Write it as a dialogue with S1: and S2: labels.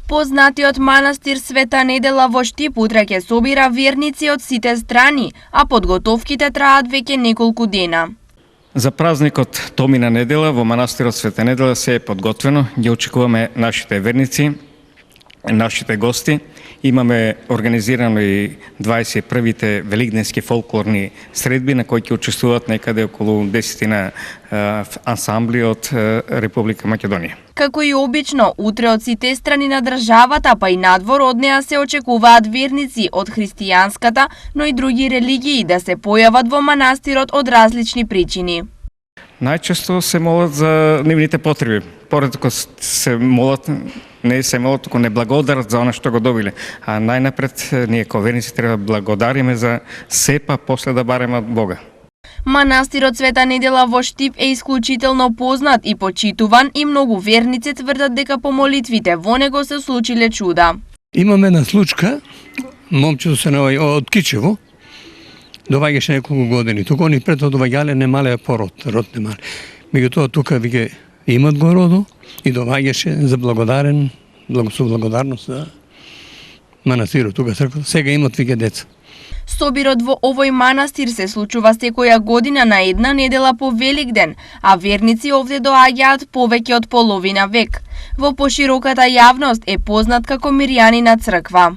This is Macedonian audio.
S1: Познатиот манастир Света Недела во Штип утре ќе собира верници од сите страни, а подготовките траат веќе неколку дена.
S2: За празникот Томина недела во манастирот Света Недела се е подготвено. Ги очекуваме нашите верници, нашите гости. Имаме организирано и 21-те велигденски фолклорни средби на кои ќе учествуваат некаде околу 10 ансамбли од Република Македонија.
S1: Како и обично, утре од сите страни на државата, па и надвор од неа се очекуваат верници од христијанската, но и други религии да се појават во манастирот од различни причини.
S2: Најчесто се молат за нивните потреби. Поредко се молат, не се молат, туку не благодарат за она што го добиле. А најнапред ние како верници треба благодариме за сепа после да бареме од Бога.
S1: Манастирот Света Недела во Штип е исклучително познат и почитуван и многу верници тврдат дека по молитвите во него се случиле чуда.
S3: Имаме една случка, момчето се од Кичево, доваѓаше неколку години. Тука они пред доваѓале немале пород, род немале. Меѓутоа тука виќе имат го родо и доваѓаше за благодарен, со благодарност за манастирот тука црквата. Сега имат виќе деца.
S1: Собирот во овој манастир се случува секоја година на една недела по Великден, а верници овде доаѓаат повеќе од половина век. Во пошироката јавност е познат како Мирјанина црква.